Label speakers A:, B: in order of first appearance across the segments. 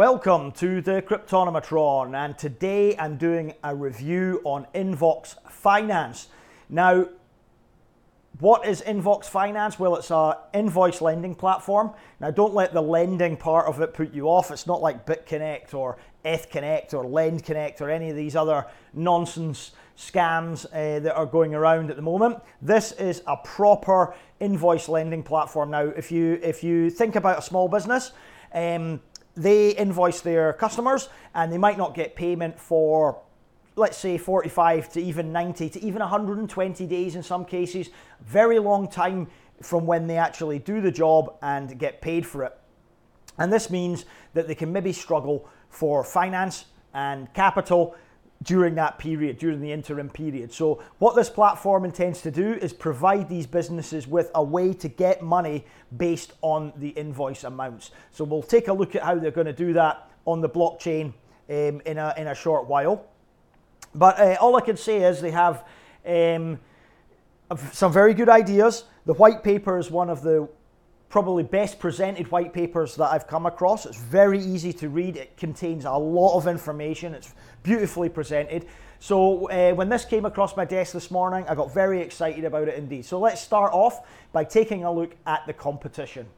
A: Welcome to the Cryptonomatron, and today I'm doing a review on Invox Finance. Now, what is Invox Finance? Well, it's an invoice lending platform. Now, don't let the lending part of it put you off. It's not like BitConnect or EthConnect or LendConnect or any of these other nonsense scams that are going around at the moment. This is a proper invoice lending platform. Now, if you think about a small business, they invoice their customers and they might not get payment for, let's say, 45 to even 90 to even 120 days in some cases. Very long time from when they actually do the job and get paid for it. And this means that they can maybe struggle for finance and capital during that period, during the interim period. So what this platform intends to do is provide these businesses with a way to get money based on the invoice amounts. So we'll take a look at how they're going to do that on the blockchain in a short while. But all I can say is they have some very good ideas. The white paper is one of the probably best presented white papers that I've come across. It's very easy to read. It contains a lot of information. It's beautifully presented. So when this came across my desk this morning, I got very excited about it indeed. So let's start off by taking a look at the competition.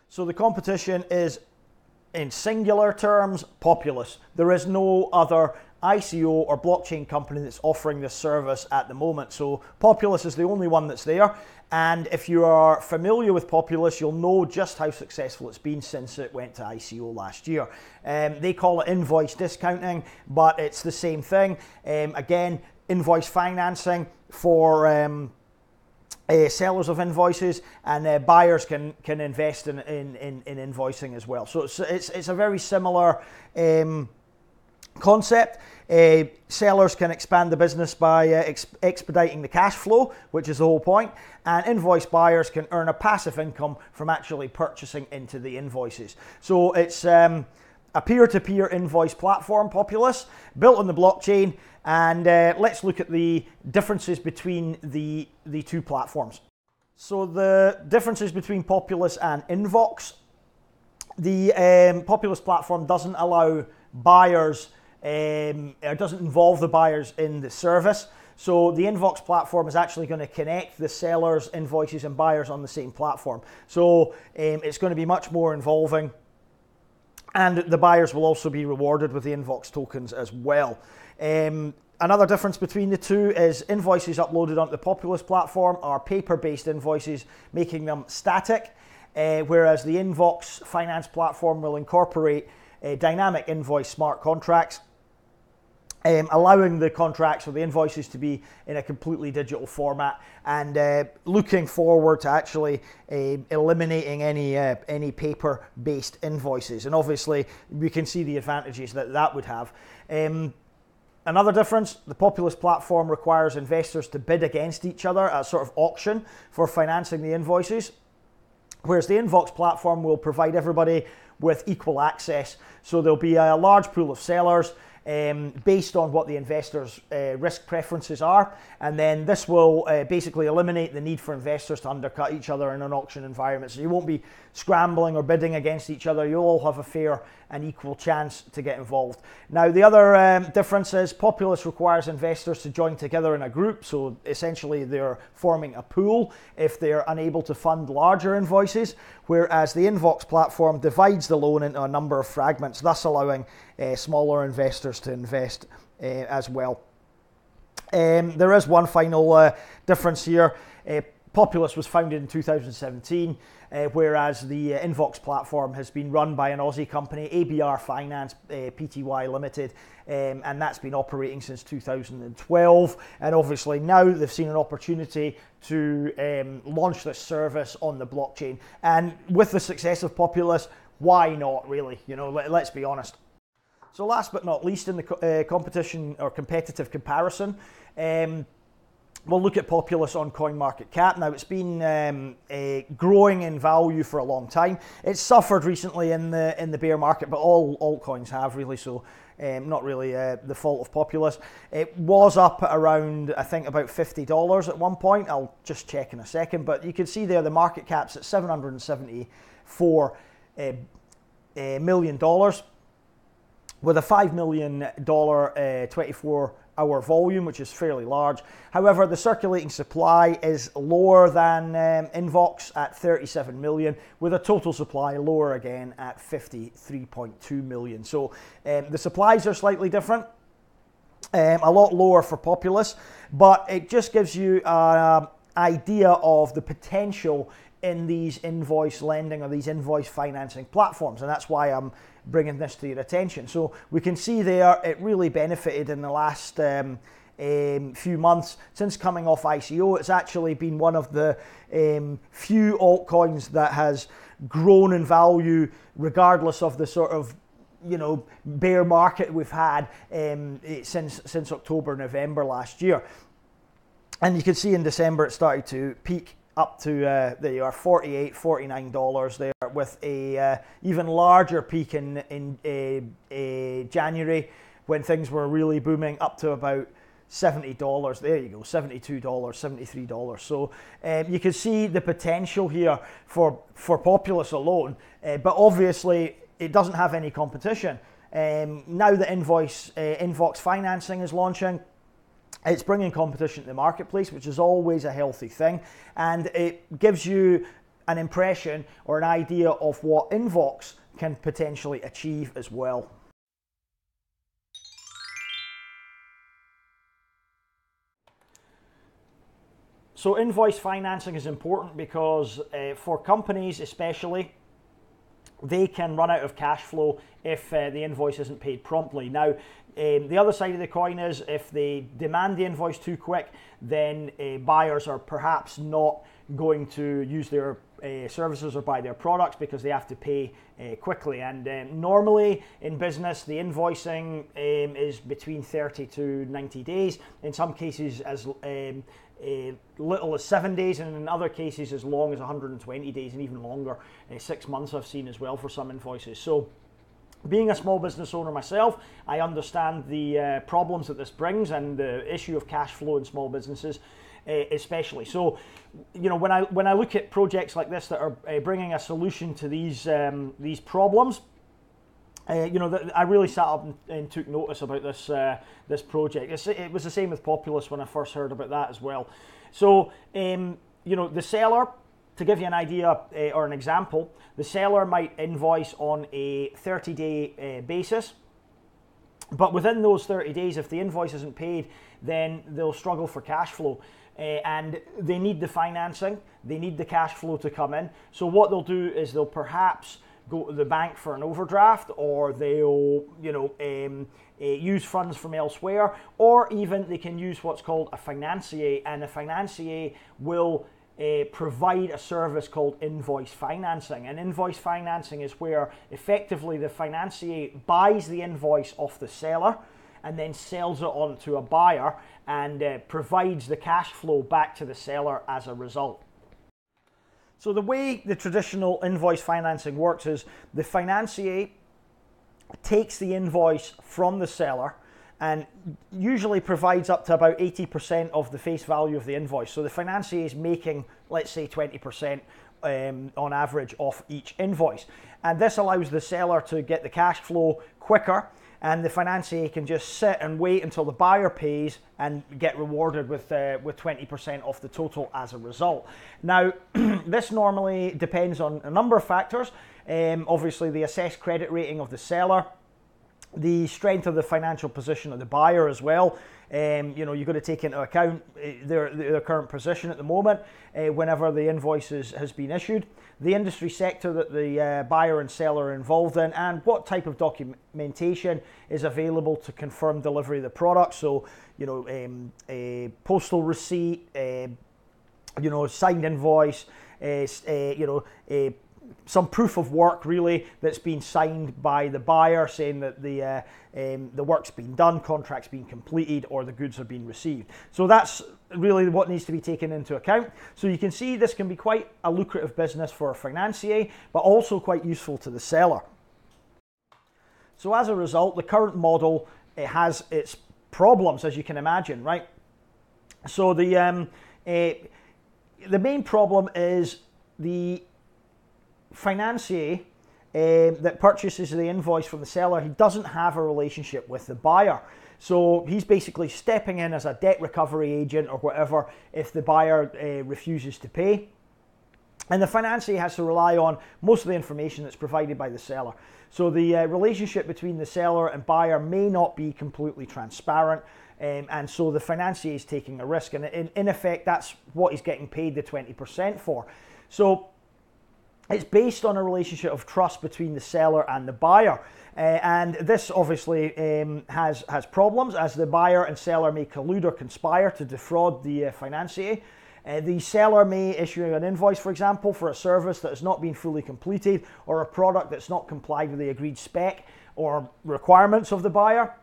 A: So the competition is, in singular terms, Populous. There is no other ICO or blockchain company that's offering this service at the moment. So Populous is the only one that's there. And if you are familiar with Populous, you'll know just how successful it's been since it went to ICO last year. They call it invoice discounting, but it's the same thing. Again, invoice financing for sellers of invoices, and buyers can invest in invoicing as well. So it's a very similar concept. Sellers can expand the business by expediting the cash flow, which is the whole point, and invoice buyers can earn a passive income from actually purchasing into the invoices. So it's a peer-to-peer invoice platform, Populous, built on the blockchain, and let's look at the differences between the two platforms. So the differences between Populous and Invox: the Populous platform doesn't allow buyers, it doesn't involve the buyers in the service. So the Invox platform is actually going to connect the sellers, invoices, and buyers on the same platform. So it's going to be much more involving, and the buyers will also be rewarded with the Invox tokens as well. Another difference between the two is invoices uploaded onto the Populous platform are paper-based invoices, making them static, whereas the Invox Finance platform will incorporate dynamic invoice smart contracts, allowing the contracts or the invoices to be in a completely digital format, and looking forward to actually eliminating any paper-based invoices. And obviously, we can see the advantages that would have. Another difference: the Populous platform requires investors to bid against each other at a sort of auction for financing the invoices, whereas the Invox platform will provide everybody with equal access. So there'll be a large pool of sellers based on what the investors' risk preferences are, and then this will basically eliminate the need for investors to undercut each other in an auction environment. So you won't be scrambling or bidding against each other. You'll all have a fair and equal chance to get involved. Now, the other difference is Populous requires investors to join together in a group, so essentially they're forming a pool if they're unable to fund larger invoices, whereas the Invox platform divides the loan into a number of fragments, thus allowing smaller investors to invest as well. There is one final difference here. Populous was founded in 2017, whereas the Invox platform has been run by an Aussie company, ABR Finance Pty Limited, and that's been operating since 2012. And obviously now they've seen an opportunity to launch this service on the blockchain. And with the success of Populous, why not, really? You know, let's be honest. So last but not least in the competition or competitive comparison, we'll look at Populous on CoinMarketCap. Now, it's been growing in value for a long time. It's suffered recently in the bear market, but all altcoins have really, so not really the fault of Populous. It was up around, I think, about $50 at one point. I'll just check in a second, but you can see there the market cap's at $774 million with a $5 million 24-hour volume, which is fairly large. However, the circulating supply is lower than Invox at 37 million, with a total supply lower again at 53.2 million. So the supplies are slightly different, a lot lower for Populous, but it just gives you an idea of the potential in these invoice lending or these invoice financing platforms, and that's why I'm bringing this to your attention. So we can see there it really benefited in the last few months since coming off ICO. It's actually been one of the few altcoins that has grown in value regardless of the sort of bear market we've had since October, November last year. And you can see in December it started to peak up to there you are, $48, $49 there, with a even larger peak in January when things were really booming, up to about $70. There you go, $72, $73. So you can see the potential here for Populous alone, but obviously it doesn't have any competition. Now that Invox Financing is launching, it's bringing competition to the marketplace, which is always a healthy thing, and it gives you an impression or an idea of what Invox can potentially achieve as well. So invoice financing is important because for companies especially, they can run out of cash flow if the invoice isn't paid promptly. Now, the other side of the coin is if they demand the invoice too quick, then buyers are perhaps not going to use their services or buy their products because they have to pay quickly. And normally in business, the invoicing is between 30 to 90 days. In some cases, as little as 7 days, and in other cases as long as 120 days and even longer. 6 months I've seen as well for some invoices. So being a small business owner myself, I understand the problems that this brings and the issue of cash flow in small businesses especially. So, when I look at projects like this that are bringing a solution to these problems, I really sat up and took notice about this project. It was the same with Populous when I first heard about that as well. So, the seller, to give you an idea or an example, the seller might invoice on a 30-day basis, but within those 30 days, if the invoice isn't paid, then they'll struggle for cash flow. And they need the financing, they need the cash flow to come in. So what they'll do is they'll perhaps go to the bank for an overdraft, or they'll use funds from elsewhere, or even they can use what's called a financier, and a financier will provide a service called invoice financing. And invoice financing is where effectively the financier buys the invoice off the seller and then sells it on to a buyer and provides the cash flow back to the seller as a result. So the way the traditional invoice financing works is the financier takes the invoice from the seller and usually provides up to about 80% of the face value of the invoice. So the financier is making, let's say, 20% on average off each invoice. And this allows the seller to get the cash flow quicker, and the financier can just sit and wait until the buyer pays and get rewarded with 20% off the total as a result. Now, this normally depends on a number of factors. Obviously, the assessed credit rating of the seller, the strength of the financial position of the buyer as well. You've got to take into account their current position at the moment whenever the invoice has been issued, the industry sector that the buyer and seller are involved in, and what type of documentation is available to confirm delivery of the product. So, a postal receipt, signed invoice, some proof of work really that's been signed by the buyer saying that the work's been done, contract's been completed, or the goods have been received. So that's really what needs to be taken into account. So you can see this can be quite a lucrative business for a financier, but also quite useful to the seller. So as a result, the current model, it has its problems, as you can imagine, right? So the main problem is the financier that purchases the invoice from the seller, he doesn't have a relationship with the buyer. So he's basically stepping in as a debt recovery agent or whatever if the buyer refuses to pay. And the financier has to rely on most of the information that's provided by the seller. So the relationship between the seller and buyer may not be completely transparent, and so the financier is taking a risk. And in effect, that's what he's getting paid the 20% for. So it's based on a relationship of trust between the seller and the buyer. And this obviously has problems, as the buyer and seller may collude or conspire to defraud the financier. The seller may issue an invoice, for example, for a service that has not been fully completed, or a product that's not complied with the agreed spec or requirements of the buyer.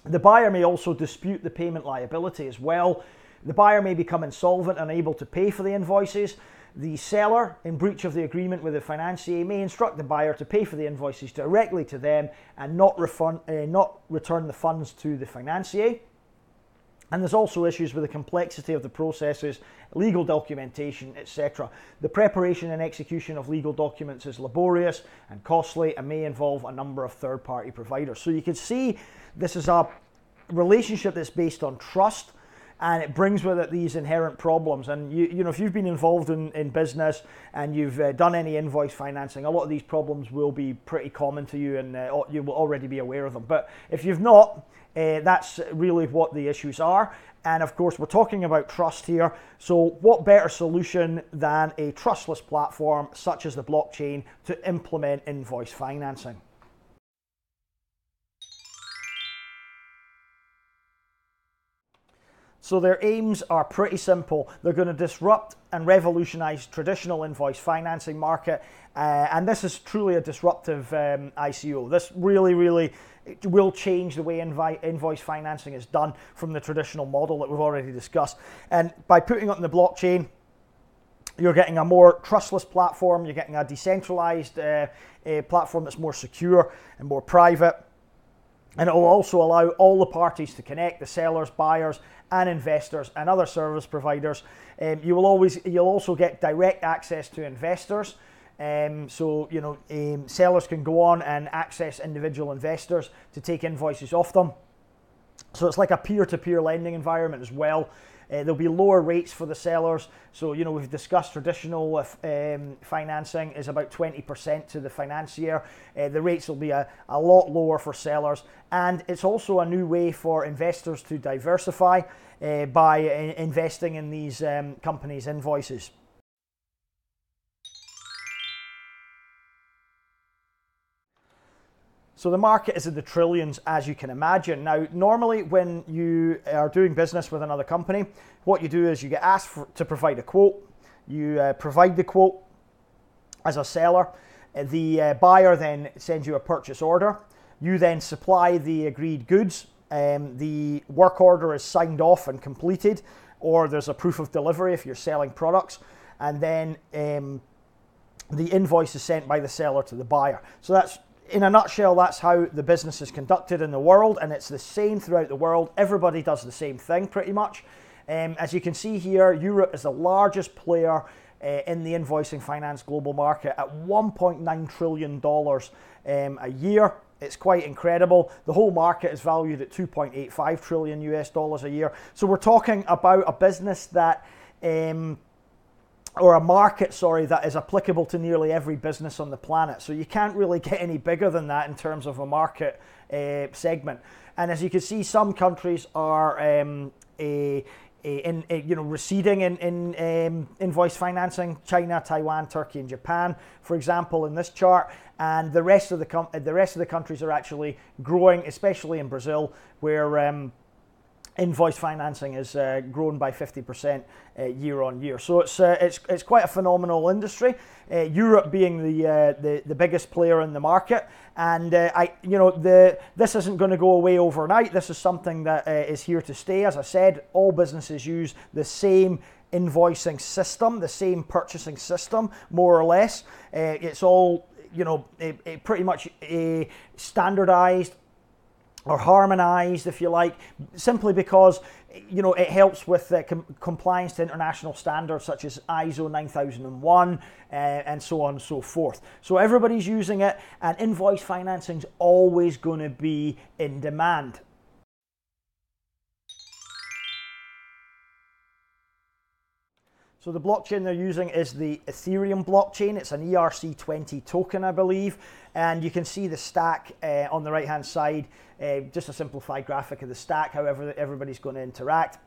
A: The buyer may also dispute the payment liability as well. The buyer may become insolvent and unable to pay for the invoices. The seller, in breach of the agreement with the financier, may instruct the buyer to pay for the invoices directly to them and not return the funds to the financier. And there's also issues with the complexity of the processes, legal documentation, etc. The preparation and execution of legal documents is laborious and costly and may involve a number of third-party providers. So you can see this is a relationship that's based on trust, and it brings with it these inherent problems. And you know, if you've been involved in business and you've done any invoice financing, a lot of these problems will be pretty common to you, and you will already be aware of them. But if you've not, that's really what the issues are. And of course, we're talking about trust here. So what better solution than a trustless platform such as the blockchain to implement invoice financing? So their aims are pretty simple. They're going to disrupt and revolutionize traditional invoice financing market. And this is truly a disruptive ICO. This really will change the way invoice financing is done from the traditional model that we've already discussed. And by putting it on the blockchain, you're getting a more trustless platform. You're getting a decentralized platform that's more secure and more private. And it will also allow all the parties to connect, the sellers, buyers, and investors and other service providers. You'll also get direct access to investors. So you know, sellers can go on and access individual investors to take invoices off them. So it's like a peer-to-peer lending environment as well. There'll be lower rates for the sellers. So, you know, we've discussed traditional financing is about 20% to the financier. The rates will be a lot lower for sellers. And it's also a new way for investors to diversify by investing in these companies' invoices. So the market is in the trillions, as you can imagine. Now, normally when you are doing business with another company, what you do is you get asked to provide a quote. You provide the quote as a seller. The buyer then sends you a purchase order. You then supply the agreed goods. The work order is signed off and completed, or there's a proof of delivery if you're selling products. And then the invoice is sent by the seller to the buyer. So that's, in a nutshell, that's how the business is conducted in the world, and it's the same throughout the world. Everybody does the same thing pretty much. As you can see here, Europe is the largest player in the invoicing finance global market at $1.9 trillion a year. It's quite incredible. The whole market is valued at 2.85 trillion US dollars a year. So we're talking about a business that or a market, sorry, that is applicable to nearly every business on the planet. So you can't really get any bigger than that in terms of a market segment. And as you can see, some countries are receding in invoice financing: China, Taiwan, Turkey, and Japan, for example, in this chart. And the rest of the countries are actually growing, especially in Brazil, where invoice financing has grown by 50% year on year. So it's quite a phenomenal industry. Europe being the biggest player in the market, and this isn't going to go away overnight. This is something that is here to stay. As I said, all businesses use the same invoicing system, the same purchasing system, more or less. It's all pretty much standardized or harmonized, if you like, simply because it helps with compliance to international standards such as ISO 9001 and so on and so forth. So everybody's using it, and invoice financing is always going to be in demand. So the blockchain they're using is the Ethereum blockchain. It's an ERC20 token, I believe. And you can see the stack on the right-hand side, just a simplified graphic of the stack, however everybody's going to interact.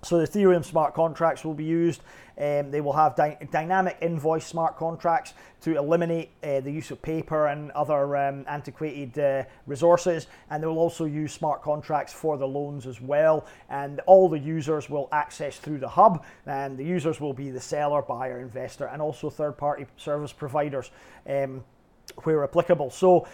A: So the Ethereum smart contracts will be used. They will have dynamic invoice smart contracts to eliminate the use of paper and other antiquated resources. And they will also use smart contracts for the loans as well. And all the users will access through the hub. And the users will be the seller, buyer, investor, and also third-party service providers where applicable. So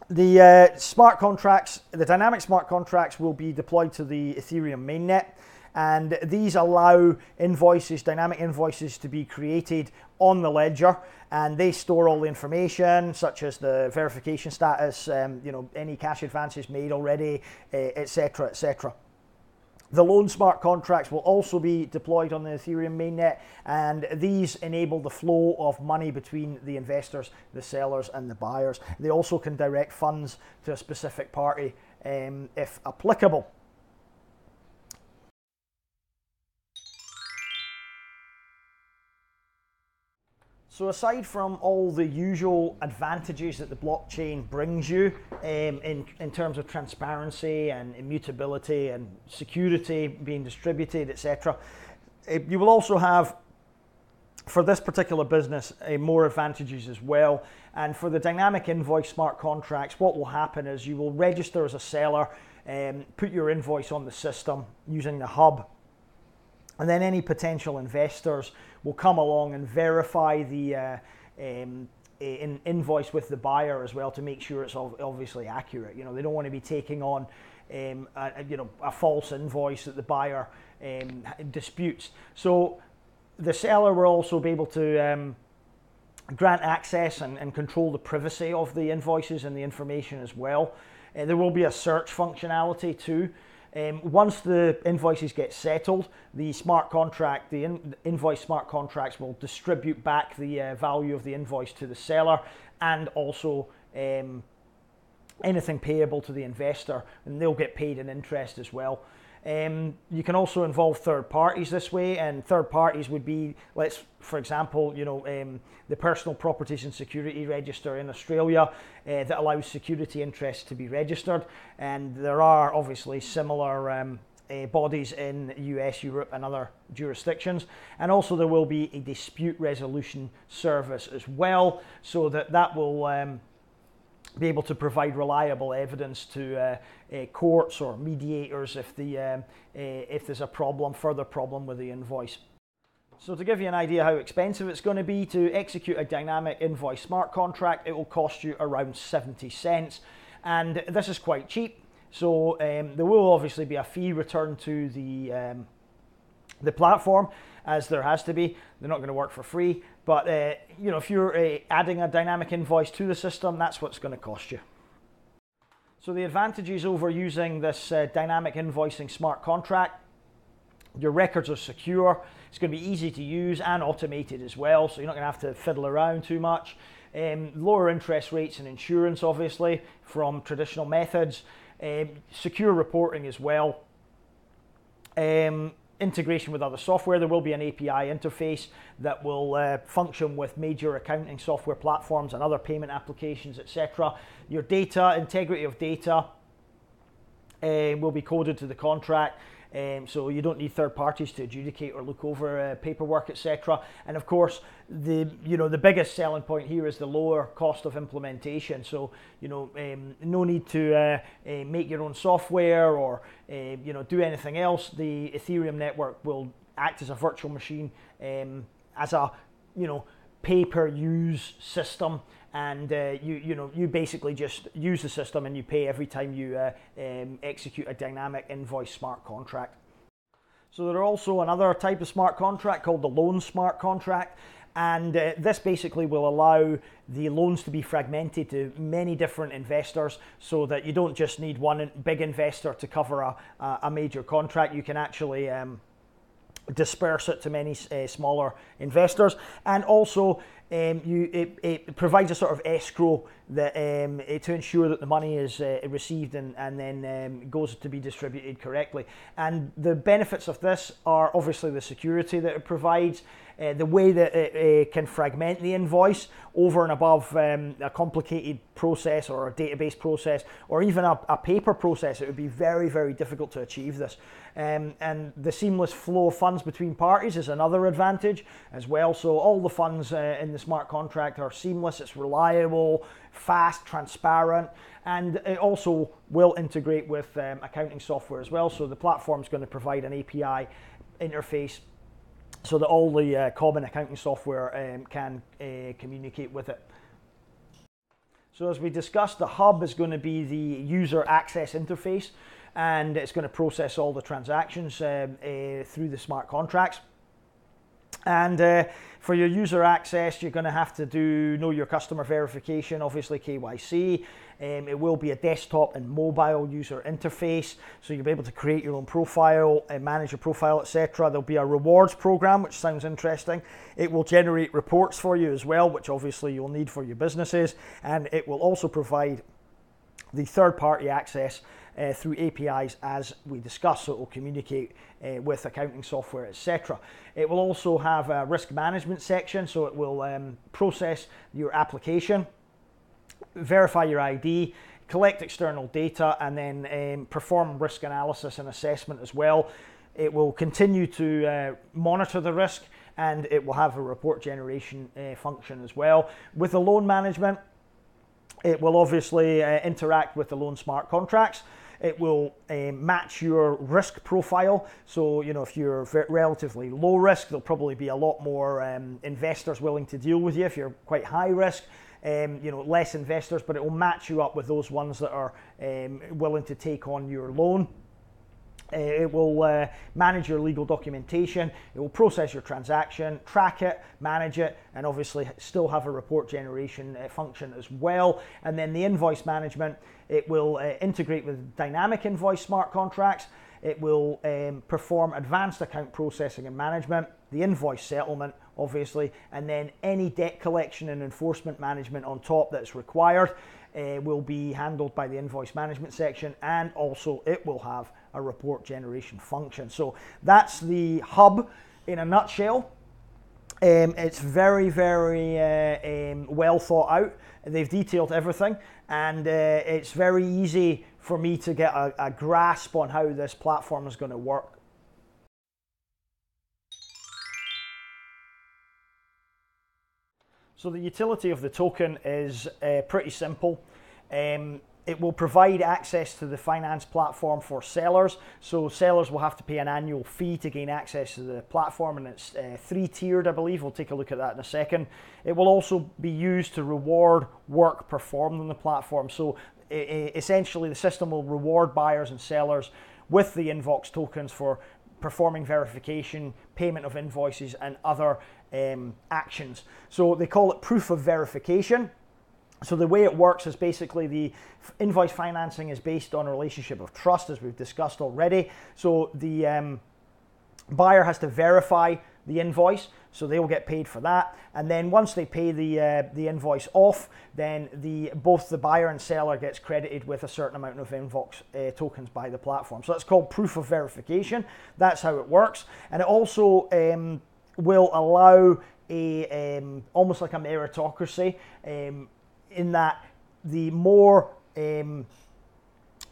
A: the smart contracts, the dynamic smart contracts, will be deployed to the Ethereum mainnet, and these allow invoices, dynamic invoices, to be created on the ledger, and they store all the information such as the verification status, any cash advances made already, etc., etc. The loan smart contracts will also be deployed on the Ethereum mainnet, and these enable the flow of money between the investors, the sellers, and the buyers. They also can direct funds to a specific party if applicable. So aside from all the usual advantages that the blockchain brings you in terms of transparency and immutability and security being distributed, etc., you will also have, for this particular business, more advantages as well. And for the dynamic invoice smart contracts, what will happen is you will register as a seller, put your invoice on the system using the hub, and then any potential investors will come along and verify the invoice with the buyer as well to make sure it's obviously accurate. They don't want to be taking on a false invoice that the buyer disputes. So the seller will also be able to grant access and control the privacy of the invoices and the information as well. There will be a search functionality too. Once the invoices get settled, the smart contract, the invoice smart contracts will distribute back the value of the invoice to the seller, and also anything payable to the investor, and they'll get paid in interest as well. You can also involve third parties this way, and third parties would be, for example, the Personal Properties and Security Register in Australia that allows security interests to be registered, and there are obviously similar bodies in the US, Europe, and other jurisdictions. And also there will be a dispute resolution service as well, so that will be able to provide reliable evidence to courts or mediators if there's a further problem with the invoice. So to give you an idea how expensive it's going to be to execute a dynamic invoice smart contract, it will cost you around 70 cents, and this is quite cheap. So there will obviously be a fee returned to the platform, as there has to be. They're not going to work for free, but if you're adding a dynamic invoice to the system, that's what's going to cost you. So the advantages over using this dynamic invoicing smart contract: your records are secure, it's going to be easy to use and automated as well, so you're not going to have to fiddle around too much. Lower interest rates and insurance, obviously, from traditional methods. Secure reporting as well. Integration with other software. There will be an API interface that will function with major accounting software platforms and other payment applications, etc. Your data, integrity of data will be coded to the contract. so you don't need third parties to adjudicate or look over paperwork, etc. And of course, the biggest selling point here is the lower cost of implementation. So no need to make your own software or do anything else. The Ethereum network will act as a virtual machine, as a pay-per-use system, and you basically just use the system and you pay every time you execute a dynamic invoice smart contract. So there are also another type of smart contract called the loan smart contract, and this basically will allow the loans to be fragmented to many different investors, so that you don't just need one big investor to cover a major contract. You can actually disperse it to many smaller investors, and also it provides a sort of escrow that to ensure that the money is received and then goes to be distributed correctly. And the benefits of this are obviously the security that it provides, the way that it can fragment the invoice over and above a complicated process or a database process or even a paper process. It would be very, very difficult to achieve this. And the seamless flow of funds between parties is another advantage as well. So all the funds in the smart contract are seamless, it's reliable, fast, transparent, and it also will integrate with accounting software as well. So the platform is going to provide an API interface so that all the common accounting software can communicate with it. So as we discussed, the hub is going to be the user access interface, and it's going to process all the transactions through the smart contracts. And for your user access, you're going to have to do know your customer verification, obviously KYC. It will be a desktop and mobile user interface, so you'll be able to create your own profile, manage your profile, etc. There'll be a rewards program, which sounds interesting. It will generate reports for you as well, which obviously you'll need for your businesses, and it will also provide the third-party access through APIs as we discussed, so it will communicate with accounting software, etc. It will also have a risk management section, so it will process your application, verify your ID, collect external data, and then perform risk analysis and assessment as well. It will continue to monitor the risk, and it will have a report generation function as well. With the loan management, it will obviously interact with the loan smart contracts. It will match your risk profile. So, if you're relatively low risk, there'll probably be a lot more investors willing to deal with you. If you're quite high risk, less investors, but it will match you up with those ones that are willing to take on your loan. It will manage your legal documentation. It will process your transaction, track it, manage it, and obviously still have a report generation function as well. And then the invoice management, it will integrate with dynamic invoice smart contracts. It will perform advanced account processing and management, the invoice settlement, obviously, and then any debt collection and enforcement management on top that's required will be handled by the invoice management section, and also it will have a report generation function. So that's the hub in a nutshell. It's very, very well thought out. They've detailed everything, and it's very easy for me to get a grasp on how this platform is going to work. So the utility of the token is pretty simple. It will provide access to the finance platform for sellers. So sellers will have to pay an annual fee to gain access to the platform, and it's three-tiered, I believe. We'll take a look at that in a second. It will also be used to reward work performed on the platform. So essentially, the system will reward buyers and sellers with the Invox tokens for performing verification, payment of invoices, and other actions. So they call it proof of verification. So the way it works is basically the invoice financing is based on a relationship of trust, as we've discussed already. So the buyer has to verify the invoice, so they will get paid for that. And then once they pay the invoice off, then both the buyer and seller gets credited with a certain amount of Invox tokens by the platform. So that's called proof of verification. That's how it works. And it also will allow almost like a meritocracy, in that the more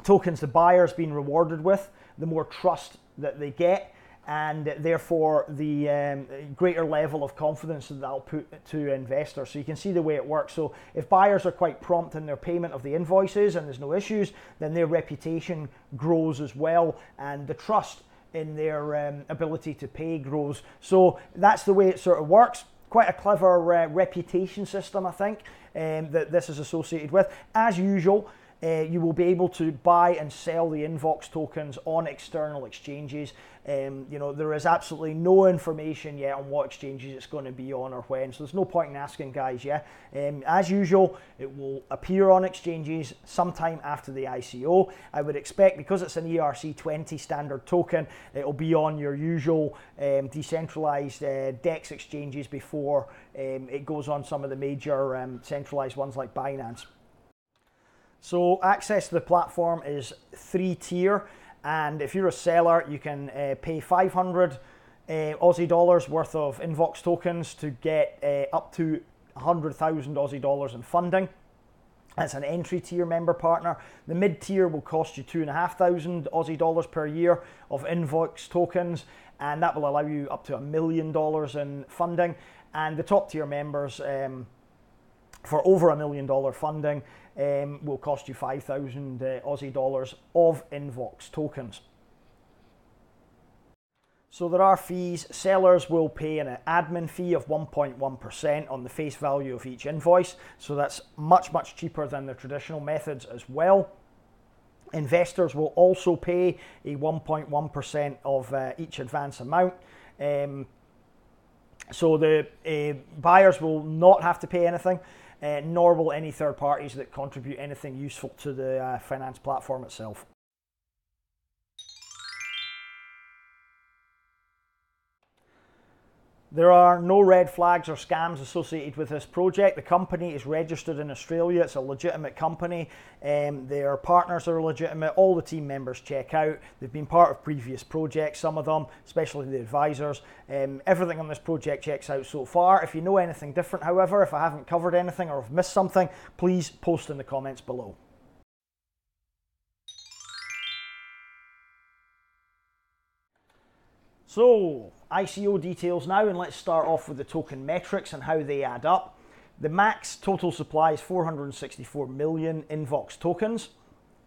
A: tokens the buyer's been rewarded with, the more trust that they get, and therefore the greater level of confidence that that'll put to investors. So you can see the way it works. So if buyers are quite prompt in their payment of the invoices and there's no issues, then their reputation grows as well, and the trust in their ability to pay grows. So that's the way it sort of works. Quite a clever reputation system, I think, that this is associated with. As usual, you will be able to buy and sell the Invox tokens on external exchanges. There is absolutely no information yet on what exchanges it's going to be on or when, so there's no point in asking, guys. As usual, it will appear on exchanges sometime after the ICO. I would expect, because it's an ERC20 standard token, it will be on your usual decentralized DEX exchanges before it goes on some of the major centralized ones like Binance. So access to the platform is 3-tier, and if you're a seller, you can pay 500 Aussie dollars worth of Invox tokens to get up to 100,000 Aussie dollars in funding. That's an entry tier member partner. The mid tier will cost you 2,500 Aussie dollars per year of Invox tokens, and that will allow you up to $1 million in funding. And the top tier members, for over $1 million funding, will cost you 5,000 Aussie dollars of Invox tokens. So there are fees. Sellers will pay an admin fee of 1.1% on the face value of each invoice. So that's much, much cheaper than the traditional methods as well. Investors will also pay a 1.1% of each advance amount. So the buyers will not have to pay anything. Nor will any third parties that contribute anything useful to the finance platform itself. There are no red flags or scams associated with this project. The company is registered in Australia. It's a legitimate company. Their partners are legitimate. All the team members check out. They've been part of previous projects, some of them, especially the advisors. Everything on this project checks out so far. If you know anything different, however, if I haven't covered anything or have missed something, please post in the comments below. So, ICO details now, and let's start off with the token metrics and how they add up. The max total supply is 464 million Invox tokens.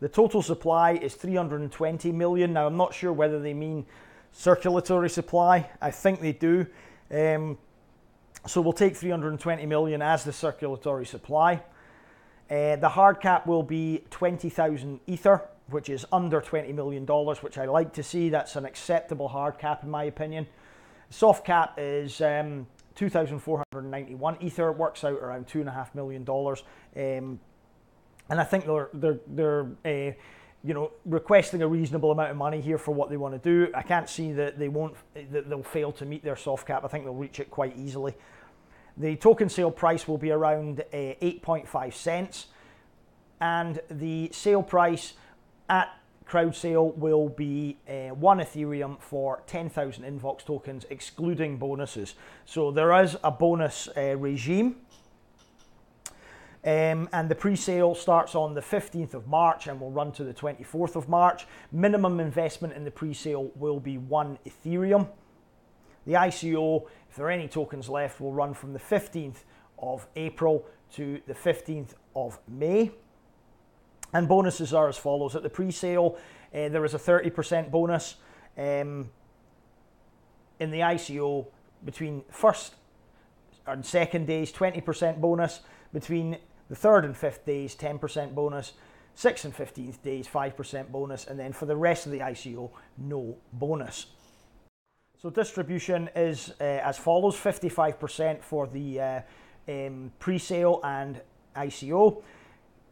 A: The total supply is 320 million. Now, I'm not sure whether they mean circulatory supply. I think they do. So we'll take 320 million as the circulatory supply. The hard cap will be 20,000 Ether, which is under $20 million, which I like to see. That's an acceptable hard cap in my opinion. Soft cap is 2,491 Ether, works out around $2.5 million. And I think they're requesting a reasonable amount of money here for what they want to do. I can't see that they'll fail to meet their soft cap. I think they'll reach it quite easily. The token sale price will be around 8.5 cents, and the sale price at crowd sale will be 1 Ethereum for 10,000 Invox tokens, excluding bonuses. So there is a bonus regime. And the pre-sale starts on the 15th of March and will run to the 24th of March. Minimum investment in the pre-sale will be 1 Ethereum. The ICO, if there are any tokens left, will run from the 15th of April to the 15th of May. And bonuses are as follows. At the pre-sale, there is a 30% bonus. In the ICO, between first and second days, 20% bonus. Between the third and fifth days, 10% bonus. 6th and 15th days, 5% bonus. And then for the rest of the ICO, no bonus. So distribution is as follows. 55% for the pre-sale and ICO.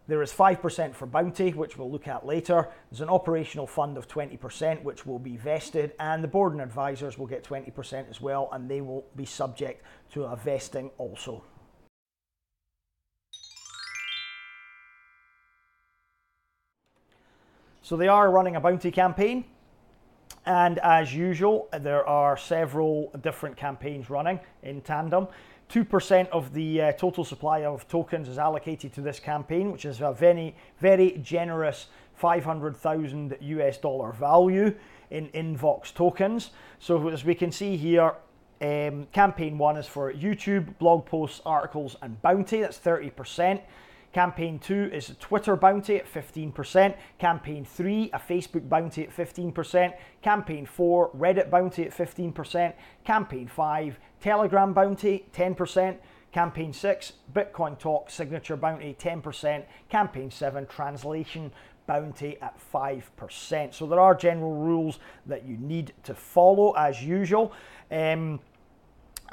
A: There is 5% for bounty, which we'll look at later. There's an operational fund of 20%, which will be vested, and the board and advisors will get 20% as well, and they will be subject to a vesting also. So they are running a bounty campaign, and as usual, there are several different campaigns running in tandem. 2% of the total supply of tokens is allocated to this campaign, which is a very, very generous 500,000 US dollar value in Invox tokens. So as we can see here, campaign 1 is for YouTube, blog posts, articles, and bounty. That's 30%. Campaign 2 is a Twitter bounty at 15%. Campaign 3, a Facebook bounty at 15%. Campaign 4, Reddit bounty at 15%. Campaign 5, Telegram bounty, 10%. Campaign 6, Bitcointalk signature bounty, 10%. Campaign 7, translation bounty at 5%. So there are general rules that you need to follow as usual.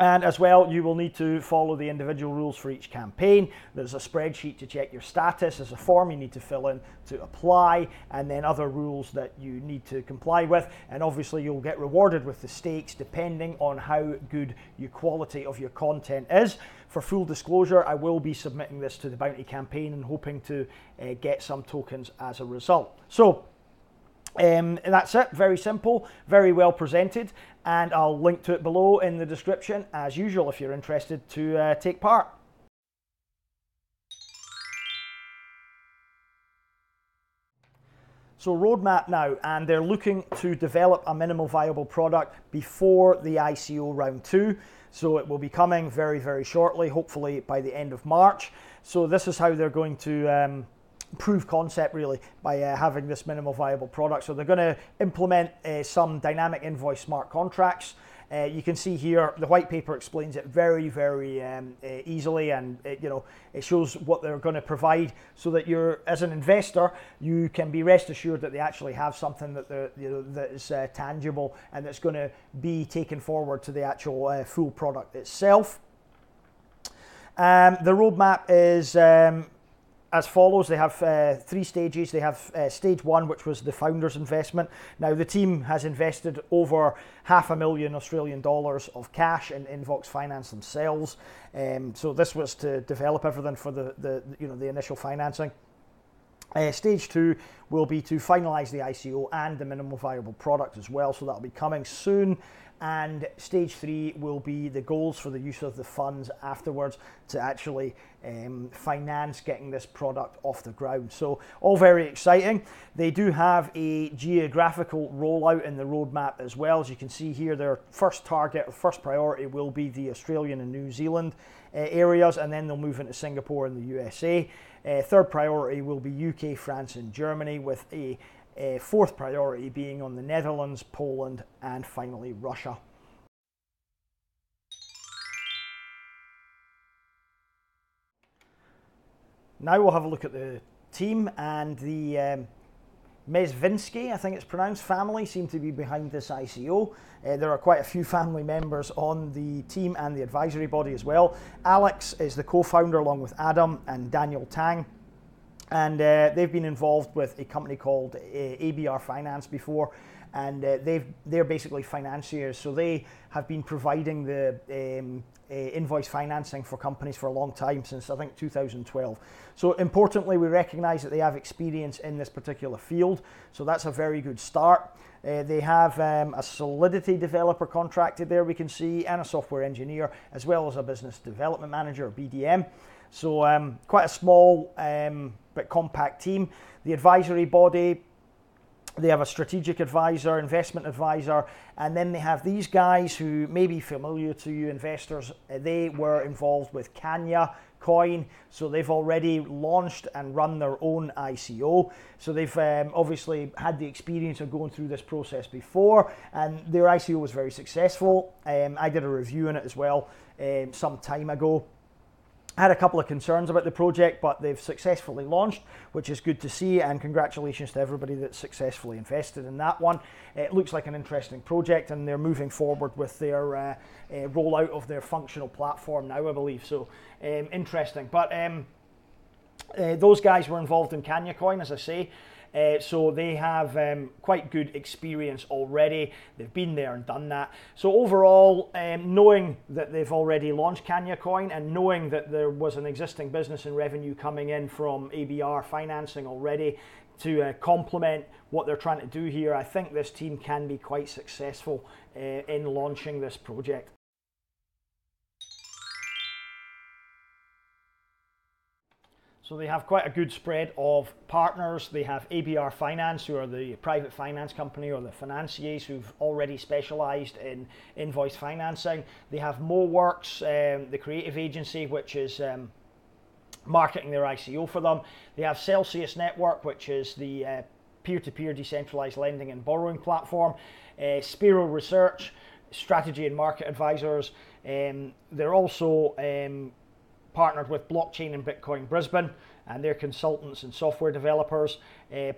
A: And as well, you will need to follow the individual rules for each campaign. There's a spreadsheet to check your status. There's a form you need to fill in to apply, and then other rules that you need to comply with. And obviously, you'll get rewarded with the stakes depending on how good your quality of your content is. For full disclosure, I will be submitting this to the bounty campaign and hoping to get some tokens as a result. So, that's it. Very simple, very well presented, and I'll link to it below in the description as usual if you're interested to take part. So roadmap now, and they're looking to develop a minimal viable product before the ICO round 2. So it will be coming very, very shortly, hopefully by the end of March. So this is how they're going to prove concept really by having this minimal viable product. So they're going to implement some dynamic invoice smart contracts. You can see here the white paper explains it very, very easily, and it shows what they're going to provide, so that you're, as an investor, you can be rest assured that they actually have something that that is tangible and that's going to be taken forward to the actual full product itself. The roadmap is as follows. They have 3 stages. They have stage 1, which was the founder's investment. Now the team has invested over $500,000 Australian dollars of cash in Invox Finance themselves. So this was to develop everything for the initial financing. Stage 2 will be to finalize the ICO and the minimal viable product as well. So that'll be coming soon. And stage 3 will be the goals for the use of the funds afterwards to actually finance getting this product off the ground. So all very exciting. They do have a geographical rollout in the roadmap as well. As you can see here, their first target, first priority will be the Australian and New Zealand areas, and then they'll move into Singapore and the USA. Third priority will be UK, France, and Germany, with a fourth priority being on the Netherlands, Poland, and finally Russia. Now we'll have a look at the team, and the Mezvinsky, I think it's pronounced, family seem to be behind this ICO. There are quite a few family members on the team and the advisory body as well. Alex is the co-founder along with Adam and Daniel Tang. And they've been involved with a company called ABR Finance before, and they're basically financiers. So they have been providing the invoice financing for companies for a long time, since I think 2012. So importantly, we recognize that they have experience in this particular field. So that's a very good start. They have a Solidity developer contracted there, we can see, and a software engineer, as well as a business development manager, or BDM. So quite a small but compact team. The advisory body, they have a strategic advisor, investment advisor, and then they have these guys who may be familiar to you investors. They were involved with Kanya Coin, so they've already launched and run their own ICO. So they've obviously had the experience of going through this process before, and their ICO was very successful. I did a review on it as well some time ago. I had a couple of concerns about the project, but they've successfully launched, which is good to see, and congratulations to everybody that successfully invested in that one. It looks like an interesting project, and they're moving forward with their rollout of their functional platform now, I believe. So interesting. But those guys were involved in Kanya Coin, as I say. So they have quite good experience already. They've been there and done that. So overall, knowing that they've already launched Kanya Coin, and knowing that there was an existing business and revenue coming in from ABR financing already to complement what they're trying to do here, I think this team can be quite successful in launching this project. So they have quite a good spread of partners. They have ABR Finance, who are the private finance company, or the financiers who've already specialised in invoice financing. They have MoWorks, the creative agency, which is marketing their ICO for them. They have Celsius Network, which is the peer-to-peer decentralised lending and borrowing platform. Spiro Research, strategy and market advisors. They're also partnered with Blockchain and Bitcoin Brisbane, and they're consultants and software developers.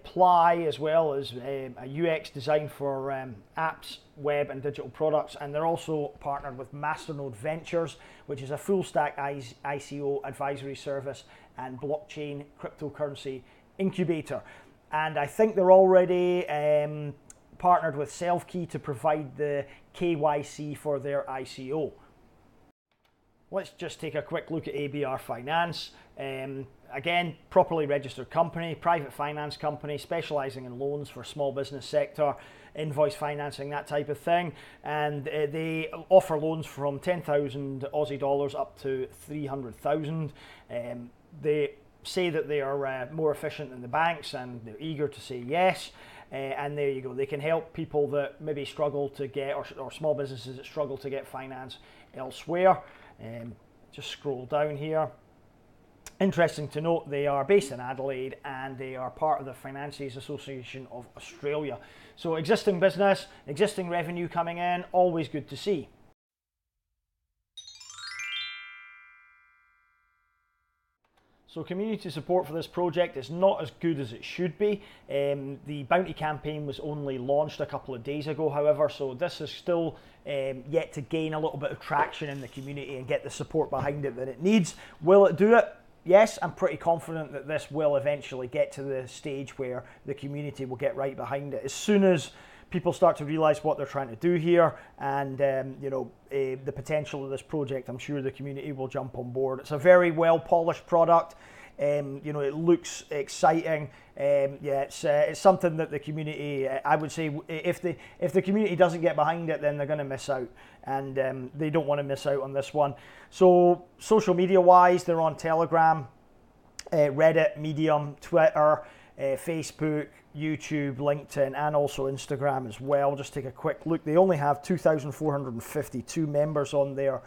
A: Ply, as well, as a UX design for apps, web and digital products, and they're also partnered with Masternode Ventures, which is a full stack ICO advisory service and blockchain cryptocurrency incubator. And I think they're already partnered with Selfkey to provide the KYC for their ICO. Let's just take a quick look at ABR Finance. Again, properly registered company, private finance company, specialising in loans for small business sector, invoice financing, that type of thing. And they offer loans from 10,000 Aussie dollars up to 300,000. They say that they are more efficient than the banks, and they're eager to say yes. And there you go. They can help people that maybe struggle to get, or small businesses that struggle to get finance elsewhere. Just scroll down here. Interesting to note, they are based in Adelaide, and they are part of the Financiers Association of Australia. So existing business, existing revenue coming in, always good to see. So community support for this project is not as good as it should be. The bounty campaign was only launched a couple of days ago, however, so this is still yet to gain a little bit of traction in the community and get the support behind it that it needs. Will it do it? Yes, I'm pretty confident that this will eventually get to the stage where the community will get right behind it. As soon as people start to realise what they're trying to do here, and the potential of this project, I'm sure the community will jump on board. It's a very well polished product. It looks exciting. It's something that the community, I would say, if the community doesn't get behind it, then they're going to miss out, and they don't want to miss out on this one. So social media wise, they're on Telegram, Reddit, Medium, Twitter, Facebook, YouTube, LinkedIn, and also Instagram as well. Just take a quick look. They only have 2,452 members on their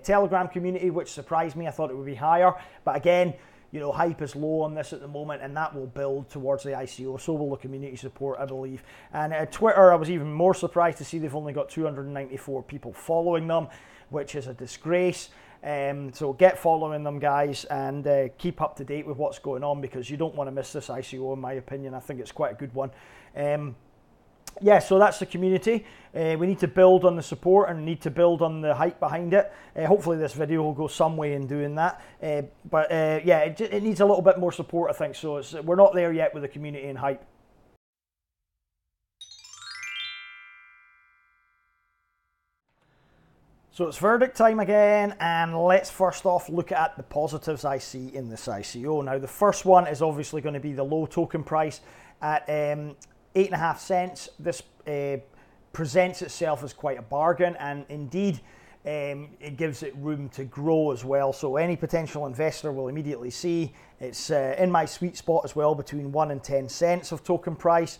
A: Telegram community, which surprised me. I thought it would be higher, but again, hype is low on this at the moment, and that will build towards the ICO. So will the community support, I believe. And Twitter, I was even more surprised to see they've only got 294 people following them, which is a disgrace. So get following them, guys, and keep up to date with what's going on, because you don't want to miss this ICO, in my opinion. I think it's quite a good one. So that's the community. We need to build on the support and need to build on the hype behind it. Hopefully this video will go some way in doing that. It needs a little bit more support, I think. So we're not there yet with the community and hype. So it's verdict time again, and let's first off look at the positives I see in this ICO. Now, the first one is obviously going to be the low token price at 8.5 cents. This presents itself as quite a bargain, and indeed it gives it room to grow as well. So any potential investor will immediately see it's in my sweet spot as well, between 1 and 10 cents of token price.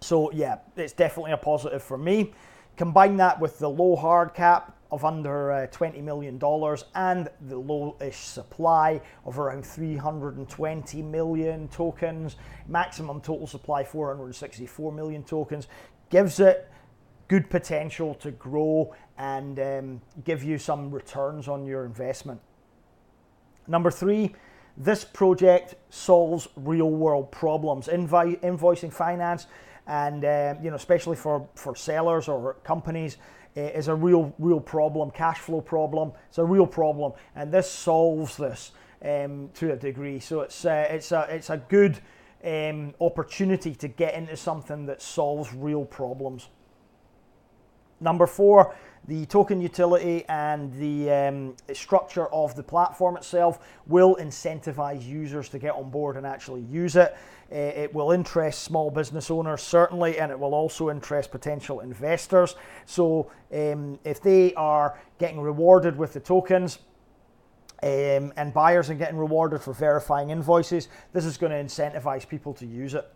A: So yeah, it's definitely a positive for me. Combine that with the low hard cap of under $20 million and the low-ish supply of around 320 million tokens, maximum total supply 464 million tokens, gives it good potential to grow and give you some returns on your investment. Number 3, this project solves real-world problems. Invoicing finance, and especially for sellers or companies, is a real problem, cash flow problem. It's a real problem, and this solves this to a degree. So it's a good opportunity to get into something that solves real problems. Number 4, the token utility and the structure of the platform itself will incentivize users to get on board and actually use it. It will interest small business owners, certainly, and it will also interest potential investors. So if they are getting rewarded with the tokens, and buyers are getting rewarded for verifying invoices. This is going to incentivize people to use it.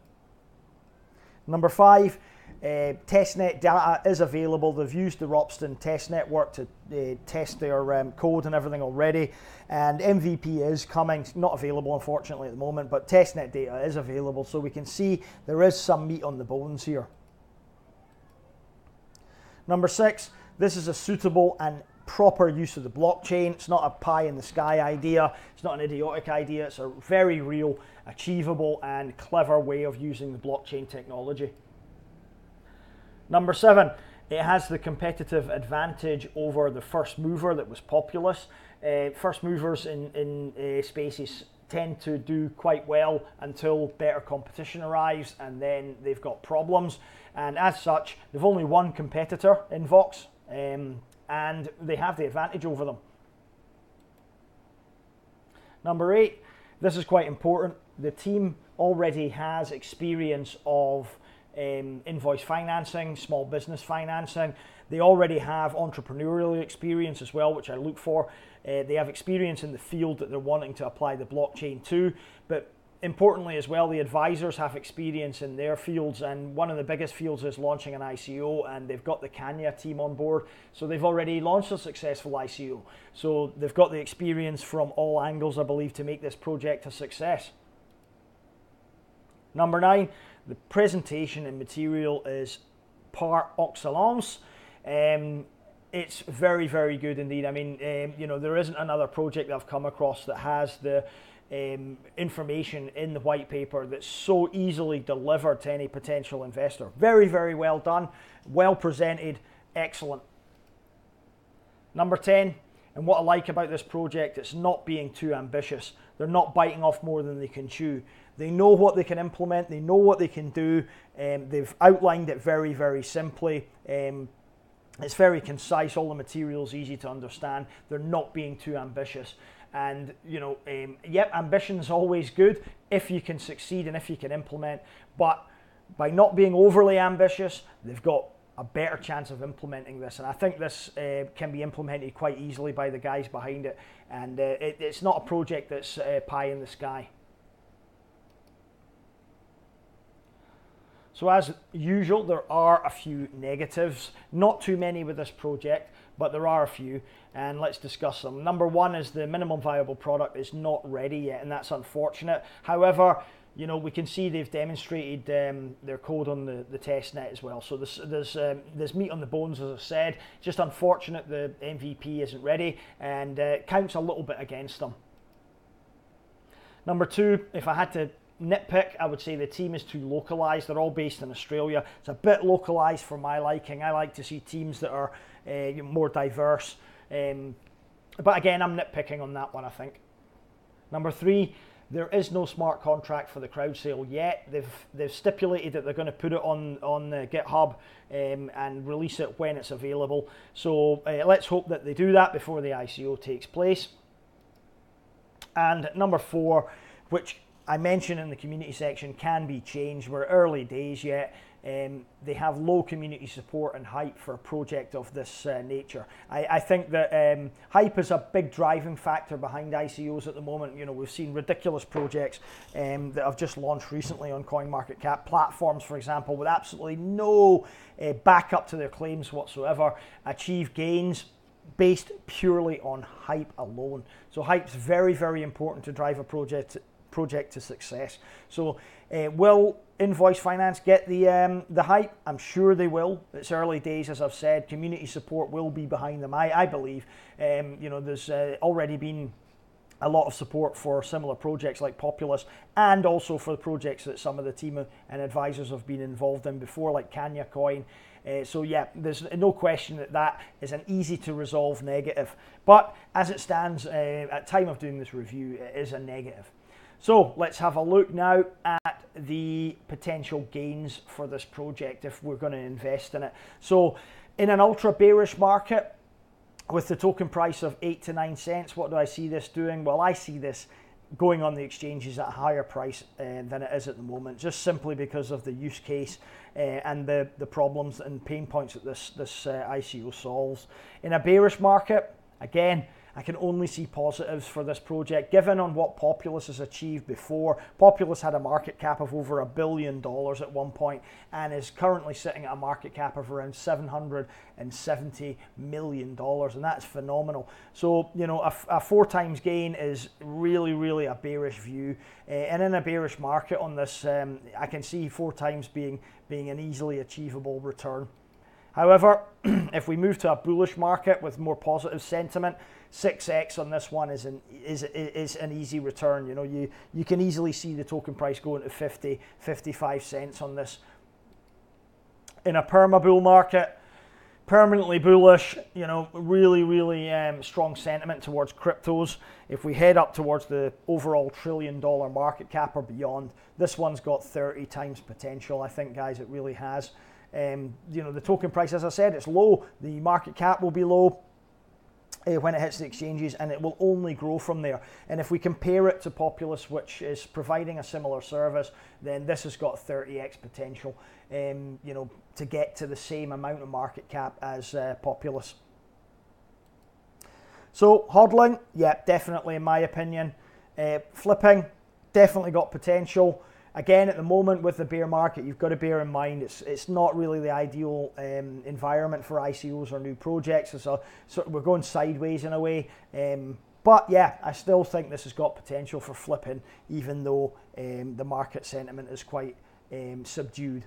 A: Number 5, testnet data is available. They've used the Ropsten test network to test their code and everything already, and MVP is coming. Not available, unfortunately, at the moment, but testnet data is available, so we can see there is some meat on the bones here. Number 6, this is a suitable and proper use of the blockchain. It's not a pie in the sky idea. It's not an idiotic idea. It's a very real, achievable, and clever way of using the blockchain technology. Number 7, it has the competitive advantage over the first mover that was Populous. First movers in spaces tend to do quite well until better competition arrives, and then they've got problems. And as such, they've only one competitor, Invox, and they have the advantage over them. Number 8, this is quite important. The team already has experience of invoice financing, small business financing. They already have entrepreneurial experience as well, which I look for. They have experience in the field that they're wanting to apply the blockchain to, but importantly as well, the advisors have experience in their fields, and one of the biggest fields is launching an ICO, and they've got the Kenya team on board, so they've already launched a successful ICO. So they've got the experience from all angles, I believe, to make this project a success. Number 9, the presentation and material is par excellence. It's very, very good indeed. I mean, there isn't another project that I've come across that has the information in the white paper that's so easily delivered to any potential investor. Very, very well done, well presented, excellent. Number 10, and what I like about this project, it's not being too ambitious. They're not biting off more than they can chew. They know what they can implement, they know what they can do, they've outlined it very, very simply. It's very concise, all the material's easy to understand. They're not being too ambitious. And, ambition's always good if you can succeed and if you can implement. But by not being overly ambitious, they've got a better chance of implementing this. And I think this can be implemented quite easily by the guys behind it. And it's not a project that's pie in the sky. So as usual, there are a few negatives. Not too many with this project, but there are a few, and let's discuss them. Number 1 is the minimum viable product is not ready yet, and that's unfortunate. However, we can see they've demonstrated their code on the test net as well. So there's meat on the bones, as I've said. Just unfortunate the MVP isn't ready, and counts a little bit against them. Number 2, if I had to nitpick, I would say the team is too localized. They're all based in Australia. It's a bit localized for my liking. I like to see teams that are more diverse. But again, I'm nitpicking on that one, I think. Number 3, there is no smart contract for the crowd sale yet. They've stipulated that they're going to put it on GitHub and release it when it's available. So let's hope that they do that before the ICO takes place. And number 4, which I mentioned in the community section, can be changed. We're early days yet. They have low community support and hype for a project of this nature. I think that hype is a big driving factor behind ICOs at the moment. We've seen ridiculous projects that have just launched recently on CoinMarketCap. Platforms, for example, with absolutely no backup to their claims whatsoever, achieve gains based purely on hype alone. So hype's very, very important to drive a project to success. So will Invoice Finance get the hype? I'm sure they will. It's early days, as I've said. Community support will be behind them, I believe. There's already been a lot of support for similar projects like Populous, and also for the projects that some of the team and advisors have been involved in before, like Kenya Coin. So yeah, there's no question that is an easy to resolve negative. But as it stands at time of doing this review, it is a negative. So let's have a look now at the potential gains for this project if we're going to invest in it. So in an ultra bearish market with the token price of 8 to 9 cents, what do I see this doing? Well, I see this going on the exchanges at a higher price than it is at the moment, just simply because of the use case and the problems and pain points that this ICO solves. In a bearish market, again, I can only see positives for this project, given on what Populous has achieved before. Populous had a market cap of over $1 billion at one point and is currently sitting at a market cap of around $770 million, and that's phenomenal. So, you know, a 4 times gain is really, really a bearish view. And in a bearish market on this, I can see 4 times being an easily achievable return. However, if we move to a bullish market with more positive sentiment, 6x on this one is an easy return. You know, you can easily see the token price going to 50, 55 cents on this. In a perma bull market, permanently bullish, you know, really, really strong sentiment towards cryptos. If we head up towards the overall $1 trillion market cap or beyond, this one's got 30 times potential, I think, guys. It really has. You know, the token price, as I said, it's low. The market cap will be low when it hits the exchanges, and it will only grow from there. And if we compare it to Populous, which is providing a similar service, then this has got 30x potential, you know, to get to the same amount of market cap as Populous. So hodling, yeah, definitely in my opinion. Flipping, definitely got potential. Again, at the moment with the bear market, you've got to bear in mind it's not really the ideal environment for ICOs or new projects. So we're going sideways in a way. But yeah, I still think this has got potential for flipping, even though the market sentiment is quite subdued.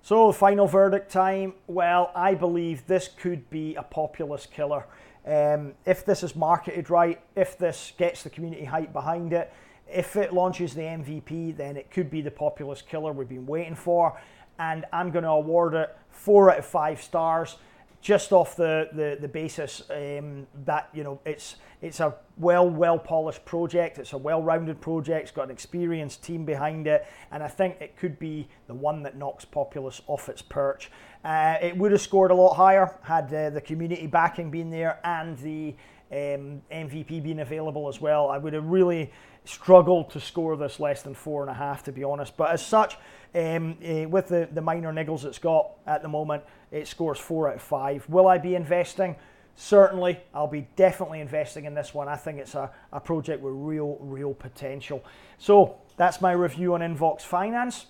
A: So final verdict time. Well, I believe this could be a Populous killer. If this is marketed right, if this gets the community hype behind it, if it launches the MVP, then it could be the Populous killer we've been waiting for. And I'm going to award it 4 out of 5 stars, just off the basis that, you know, it's a well polished project. It's a well-rounded project. It's got an experienced team behind it, and I think it could be the one that knocks Populous off its perch. It would have scored a lot higher had the community backing been there and the MVP being available as well. I would have really struggled to score this less than 4.5, to be honest. But as such, with the minor niggles it's got at the moment, it scores 4 out of 5. Will I be investing? Certainly, I'll be definitely investing in this one. I think it's a project with real potential. So that's my review on Invox Finance.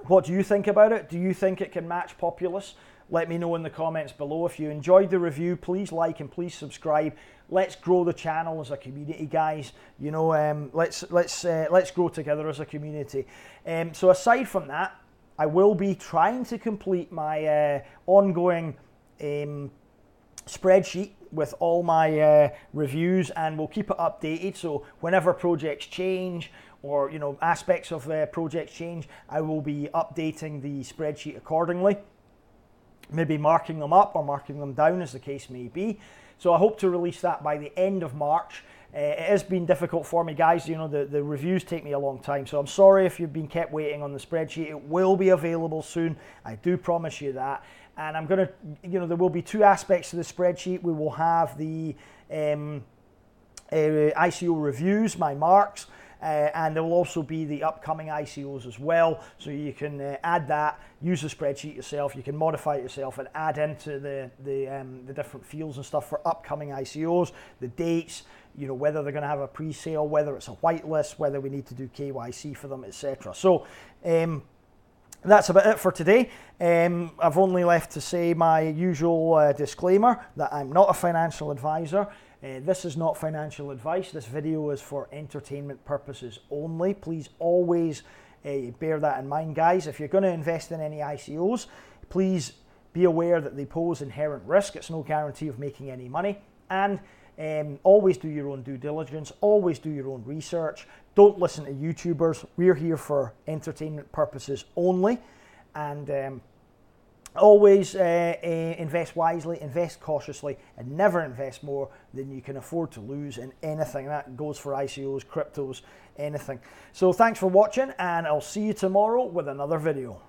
A: What do you think about it? Do you think it can match Populous? Let me know in the comments below. If you enjoyed the review, please like and please subscribe. Let's grow the channel as a community, guys. You know, let's grow together as a community. So aside from that, I will be trying to complete my ongoing spreadsheet with all my reviews, and we'll keep it updated. So whenever projects change, or, you know, aspects of projects change, I will be updating the spreadsheet accordingly. Maybe marking them up or marking them down, as the case may be. So I hope to release that by the end of March. It has been difficult for me, guys. You know, the reviews take me a long time, so I'm sorry if you've been kept waiting on the spreadsheet. It will be available soon. I do promise you that. And I'm going to, you know, there will be 2 aspects to the spreadsheet. We will have the ICO reviews, my marks, and there will also be the upcoming ICOs as well. So you can add that, use the spreadsheet yourself. You can modify it yourself and add into the different fields and stuff for upcoming ICOs, the dates, you know, whether they're going to have a pre-sale, whether it's a whitelist, whether we need to do KYC for them, etc. So that's about it for today. I've only left to say my usual disclaimer that I'm not a financial advisor. This is not financial advice. This video is for entertainment purposes only. Please always bear that in mind, guys. If you're going to invest in any ICOs, please be aware that they pose inherent risk. It's no guarantee of making any money. And always do your own due diligence. Always do your own research. Don't listen to YouTubers. We're here for entertainment purposes only. And always invest wisely, invest cautiously, and never invest more than you can afford to lose in anything. That goes for ICOs, cryptos, anything. So thanks for watching, and I'll see you tomorrow with another video.